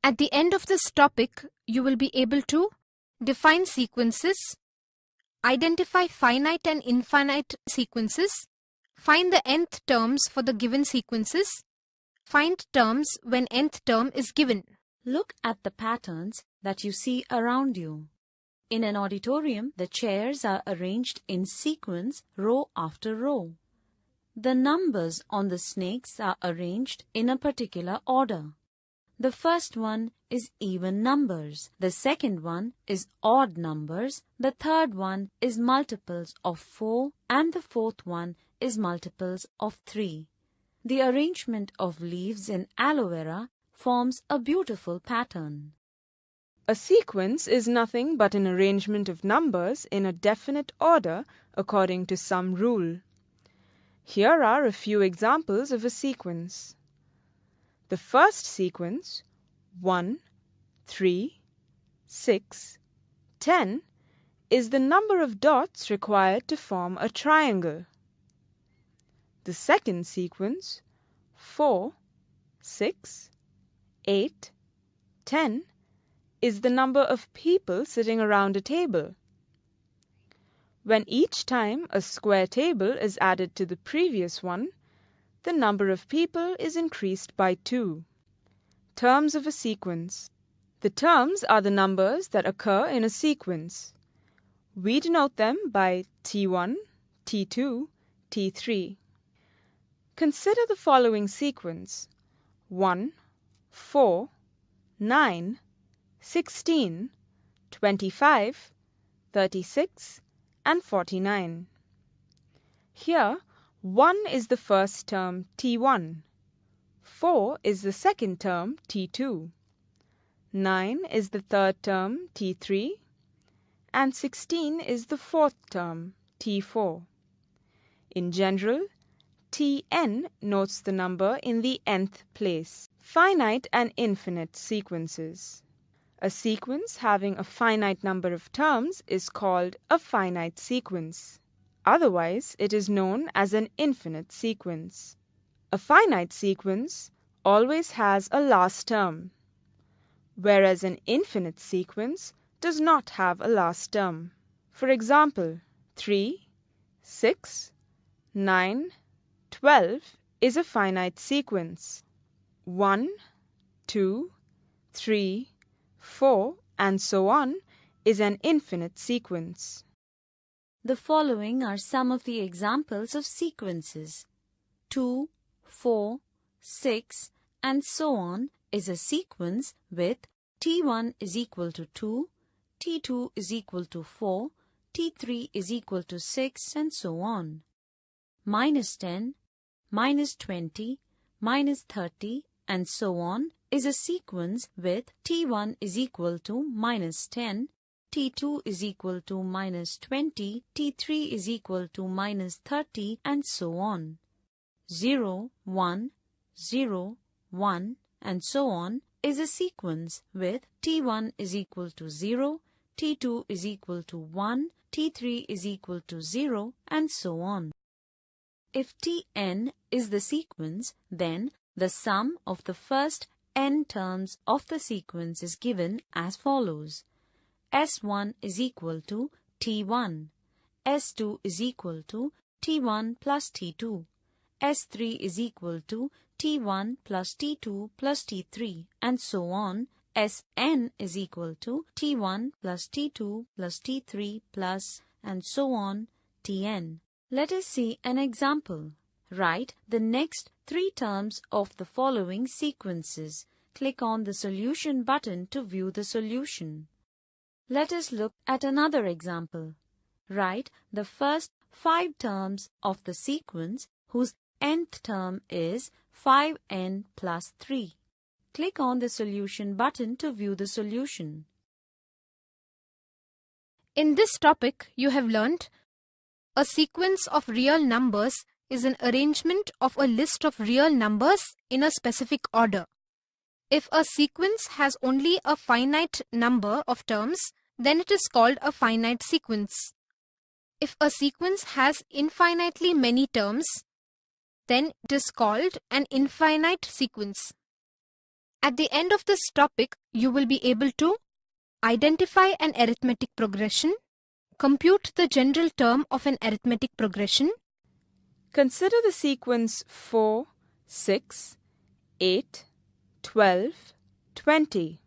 At the end of this topic, you will be able to define sequences, identify finite and infinite sequences, find the nth terms for the given sequences, find terms when nth term is given. Look at the patterns that you see around you. In an auditorium, the chairs are arranged in sequence, row after row. The numbers on the snakes are arranged in a particular order. The first one is even numbers, the second one is odd numbers, the third one is multiples of 4, and the fourth one is multiples of 3. The arrangement of leaves in aloe vera forms a beautiful pattern. A sequence is nothing but an arrangement of numbers in a definite order according to some rule. Here are a few examples of a sequence. The first sequence, 1, 3, 6, 10, is the number of dots required to form a triangle. The second sequence, 4, 6, 8, 10, is the number of people sitting around a table. When each time a square table is added to the previous one, the number of people is increased by 2. Terms of a sequence. The terms are the numbers that occur in a sequence. We denote them by T1, T2, T3. Consider the following sequence: 1, 4, 9, 16, 25, 36, and 49. Here, 1 is the first term T1, 4 is the second term T2, 9 is the third term T3, and 16 is the fourth term T4. In general, Tn notes the number in the nth place. Finite and infinite sequences. A sequence having a finite number of terms is called a finite sequence. Otherwise, it is known as an infinite sequence. A finite sequence always has a last term, whereas an infinite sequence does not have a last term. For example, 3, 6, 9, 12 is a finite sequence. 1, 2, 3, 4, and so on is an infinite sequence. The following are some of the examples of sequences. 2, 4, 6, and so on is a sequence with T1 is equal to 2, T2 is equal to 4, T3 is equal to 6, and so on. -10, -20, -30, and so on is a sequence with T1 is equal to -10, T2 is equal to -20, T3 is equal to -30, and so on. 0, 1, 0, 1, and so on is a sequence with T1 is equal to 0, T2 is equal to 1, T3 is equal to 0, and so on. If Tn is the sequence, then the sum of the first n terms of the sequence is given as follows. S1 is equal to T1, S2 is equal to T1 plus T2, S3 is equal to T1 plus T2 plus T3, and so on. Sn is equal to T1 plus T2 plus T3 plus, and so on, Tn. Let us see an example. Write the next 3 terms of the following sequences. Click on the solution button to view the solution. Let us look at another example. Write the first 5 terms of the sequence whose nth term is 5n plus 3. Click on the solution button to view the solution. In this topic, you have learnt a sequence of real numbers is an arrangement of a list of real numbers in a specific order. If a sequence has only a finite number of terms, then it is called a finite sequence. If a sequence has infinitely many terms, then it is called an infinite sequence. At the end of this topic, you will be able to identify an arithmetic progression, compute the general term of an arithmetic progression. Consider the sequence 4, 6, 8, 12, 20.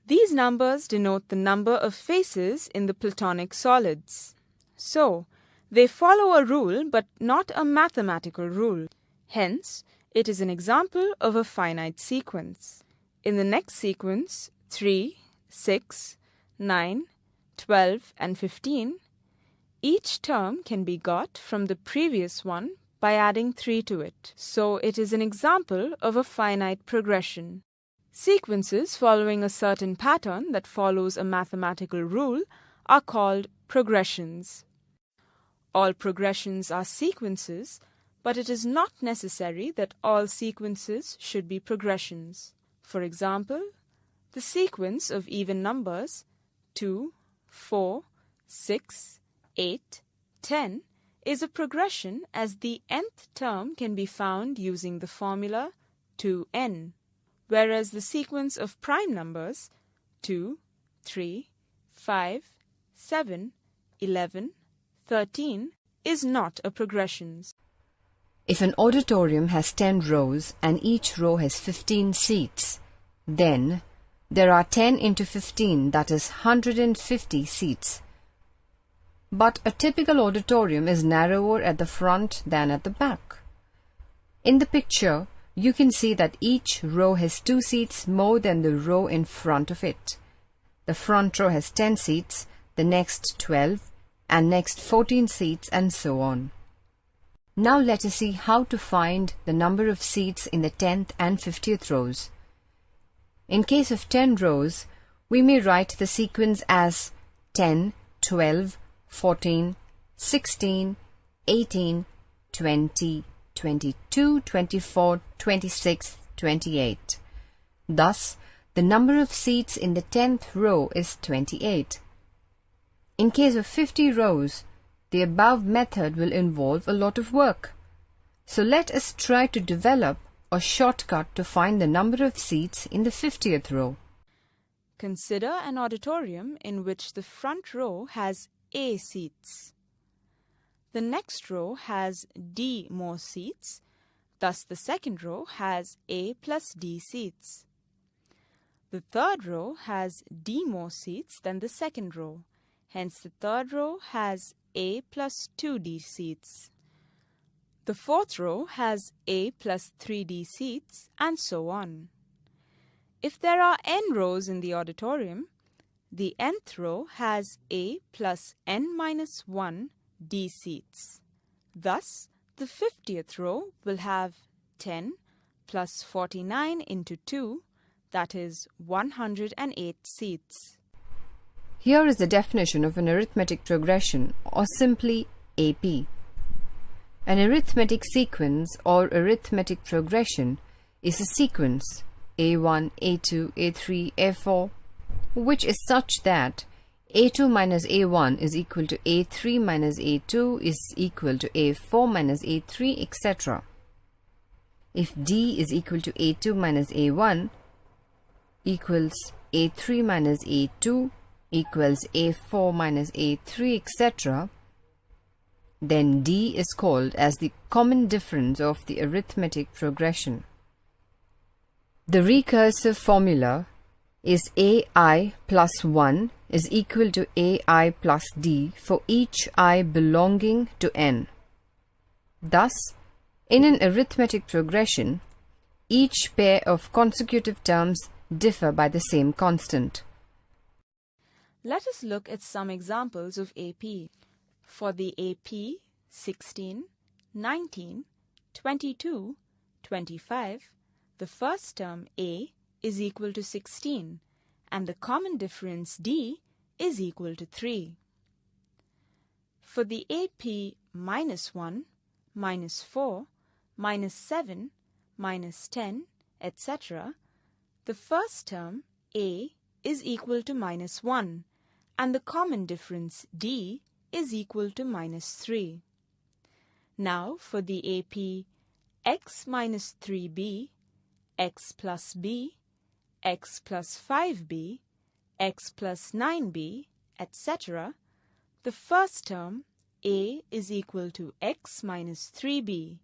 These numbers denote the number of faces in the Platonic solids. So, they follow a rule but not a mathematical rule. Hence, it is an example of a finite sequence. In the next sequence, 3, 6, 9, 12 and 15, each term can be got from the previous one by adding 3 to it. So it is an example of a finite progression. Sequences following a certain pattern that follows a mathematical rule are called progressions. All progressions are sequences, but it is not necessary that all sequences should be progressions. For example, the sequence of even numbers 2, 4, 6, 8, 10 is a progression as the nth term can be found using the formula 2n, whereas the sequence of prime numbers 2, 3, 5, 7, 11, 13 is not a progression. If an auditorium has 10 rows and each row has 15 seats, then there are 10 into 15, that is 150 seats. But a typical auditorium is narrower at the front than at the back. In the picture, you can see that each row has 2 seats more than the row in front of it. The front row has 10 seats, the next 12, and next 14 seats, and so on. Now let us see how to find the number of seats in the 10th and 50th rows. In case of 10 rows, we may write the sequence as 10, 12, 14, 16, 18, 20, 22, 24, 26, 28. Thus, the number of seats in the 10th row is 28. In case of 50 rows, the above method will involve a lot of work. So let us try to develop a shortcut to find the number of seats in the 50th row. Consider an auditorium in which the front row has A seats. The next row has D more seats, thus the second row has A plus D seats. The third row has D more seats than the second row, hence the third row has A plus 2D seats. The fourth row has A plus 3D seats, and so on. If there are n rows in the auditorium, the nth row has A plus n minus 1 D seats. Thus, the 50th row will have 10 plus 49 into 2, that is 108 seats. Here is the definition of an arithmetic progression, or simply AP. An arithmetic sequence or arithmetic progression is a sequence A1, A2, A3, A4, which is such that A2 minus A1 is equal to A3 minus A2 is equal to A4 minus A3, etc. If D is equal to A2 minus A1 equals A3 minus A2 equals A4 minus A3, etc., then D is called as the common difference of the arithmetic progression. The recursive formula is AI plus 1 is equal to AI plus D for each I belonging to n. Thus, in an arithmetic progression, each pair of consecutive terms differ by the same constant. Let us look at some examples of AP. For the AP 16, 19, 22, 25, the first term A is equal to 16 and the common difference D is equal to 3. For the AP minus 1, minus 4, minus 7, minus 10, etc., the first term A is equal to minus 1 and the common difference D is equal to minus 3. Now for the AP x minus 3b, x plus b, x plus 5b, x plus 9b, etc., the first term, a, is equal to x minus 3b,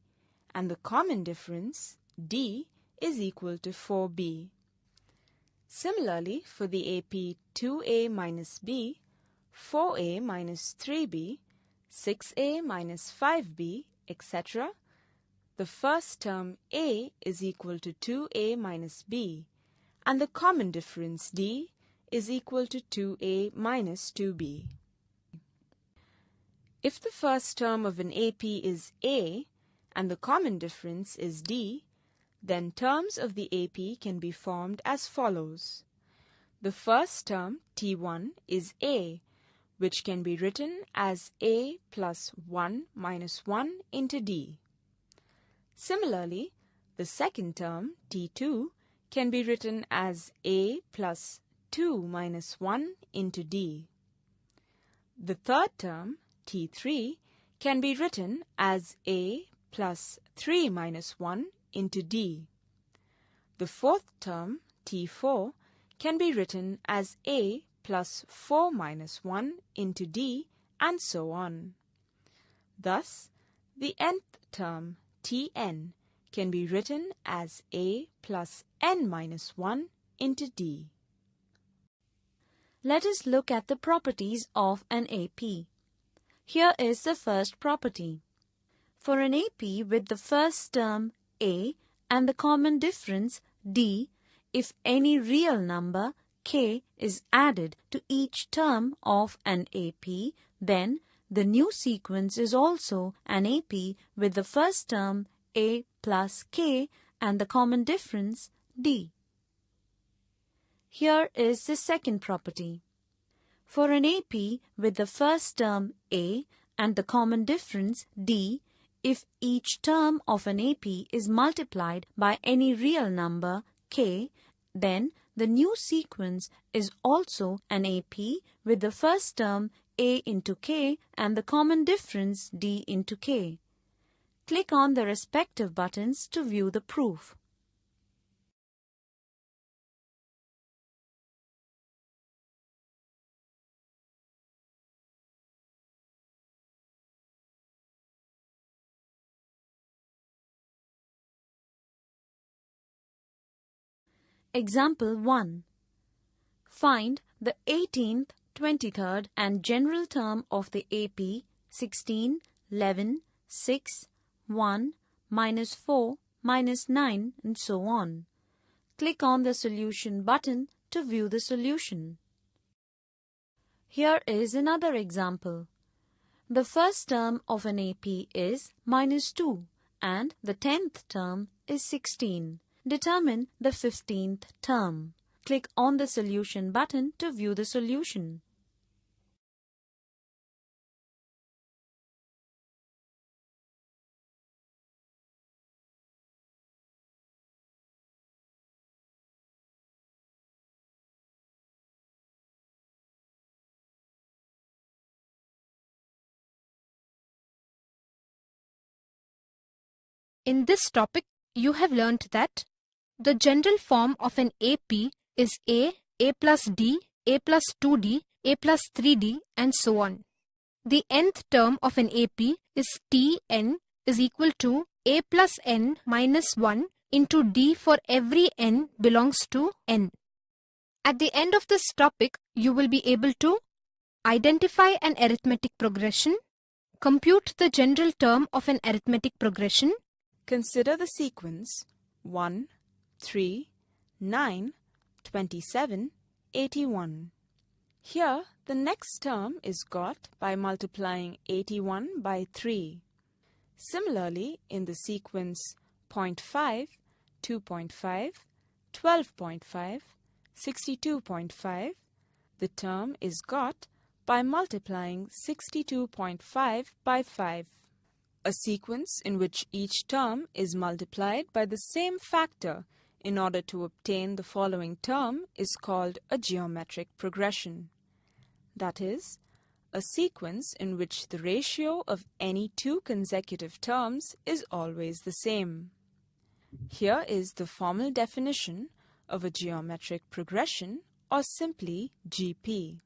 and the common difference, d, is equal to 4b. Similarly, for the AP 2a minus b, 4a minus 3b, 6a minus 5b, etc., the first term a is equal to 2a minus b, and the common difference d is equal to 2a minus 2b. If the first term of an AP is a and the common difference is d, then terms of the AP can be formed as follows. The first term, T1, is a, which can be written as a plus 1 minus 1 into d. Similarly, the second term, T2, can be written as a plus 2 minus 1 into d. The third term, T3, can be written as a plus 3 minus 1 into d. The fourth term, T4, can be written as a plus 4 minus 1 into d, and so on. Thus, the nth term, Tn, can be written as a plus n minus 1 into d. Let us look at the properties of an AP. Here is the first property. For an AP with the first term a and the common difference d, if any real number k is added to each term of an AP, then the new sequence is also an AP with the first term a plus k and the common difference d. Here is the second property. For an AP with the first term a and the common difference d, if each term of an AP is multiplied by any real number k, then the new sequence is also an AP with the first term a into k and the common difference d into k. Click on the respective buttons to view the proof. Example 1. Find the 18th, 23rd and general term of the AP 16, 11, 6, 1, minus 4, minus 9 and so on. Click on the solution button to view the solution. Here is another example. The first term of an AP is minus 2 and the 10th term is 16. Determine the 15th term. Click on the solution button to view the solution. In this topic, you have learnt that the general form of an AP is a plus d, a plus 2d, a plus 3d, and so on. The nth term of an AP is Tn is equal to a plus n minus 1 into d for every n belongs to n. At the end of this topic, you will be able to identify an arithmetic progression, compute the general term of an arithmetic progression. Consider the sequence 1, 3, 9, 27, 81. Here, the next term is got by multiplying 81 by 3. Similarly, in the sequence 0.5, 2.5, 12.5, 62.5, the term is got by multiplying 62.5 by 5. A sequence in which each term is multiplied by the same factor in order to obtain the following term is called a geometric progression. That is, a sequence in which the ratio of any two consecutive terms is always the same. Here is the formal definition of a geometric progression, or simply GP.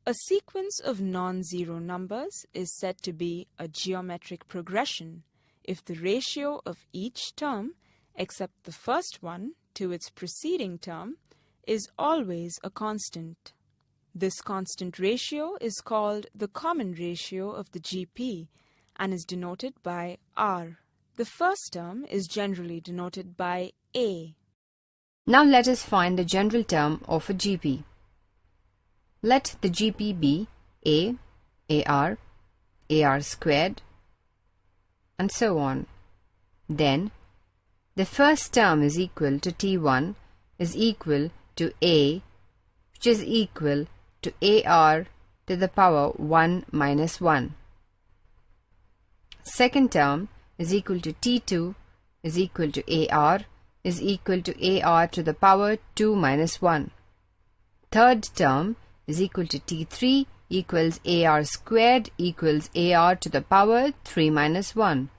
A sequence of non-zero numbers is said to be a geometric progression if the ratio of each term, except the first one, to its preceding term is always a constant. This constant ratio is called the common ratio of the GP and is denoted by R. The first term is generally denoted by A. Now let us find the general term of a GP. Let the GP be A, AR, AR squared, and so on. Then, the first term is equal to T1 is equal to A, which is equal to AR to the power 1 minus 1. Second term is equal to T2 is equal to AR is equal to AR to the power 2 minus 1. Third term is equal to T3 equals AR squared equals AR to the power 3 minus 1.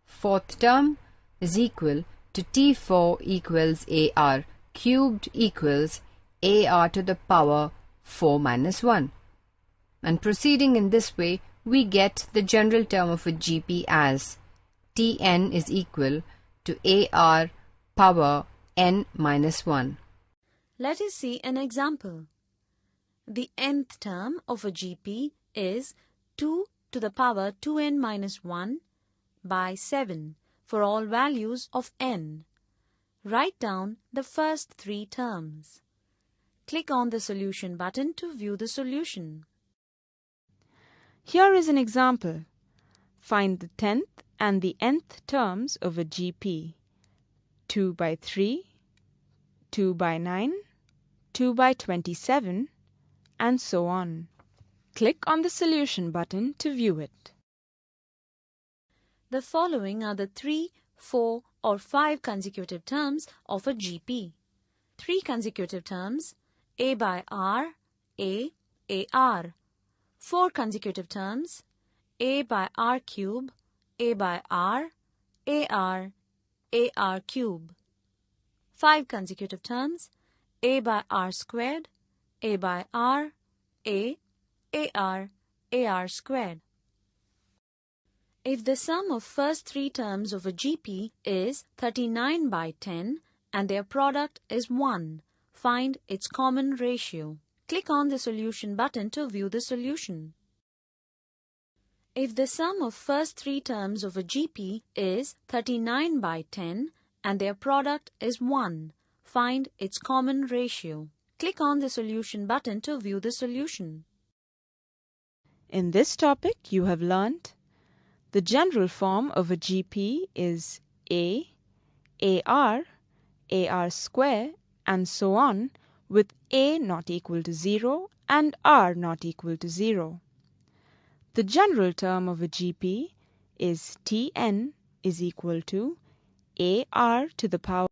Fourth term is equal to T4 equals AR cubed equals AR to the power 4 minus 1. And proceeding in this way, we get the general term of a GP as Tn is equal to AR power n minus 1. Let us see an example. The nth term of a GP is 2 to the power 2n minus 1 by 7 for all values of n. Write down the first three terms. Click on the solution button to view the solution. Here is an example. Find the 10th and the nth terms of a GP. 2 by 3, 2 by 9, 2 by 27, and so on. Click on the solution button to view it. The following are the 3, 4, or 5 consecutive terms of a GP. 3 consecutive terms: A by R, A, AR. 4 consecutive terms: A by R cube, A by R, AR, AR cube. 5 consecutive terms: A by R squared, A by R, A, AR, AR squared. If the sum of first three terms of a GP is 39 by 10 and their product is 1, find its common ratio. Click on the solution button to view the solution. If the sum of first three terms of a GP is 39 by 10 and their product is 1, find its common ratio. Click on the solution button to view the solution. In this topic, you have learnt the general form of a GP is A, AR, AR square, and so on, with A not equal to 0 and R not equal to 0. The general term of a GP is Tn is equal to AR to the power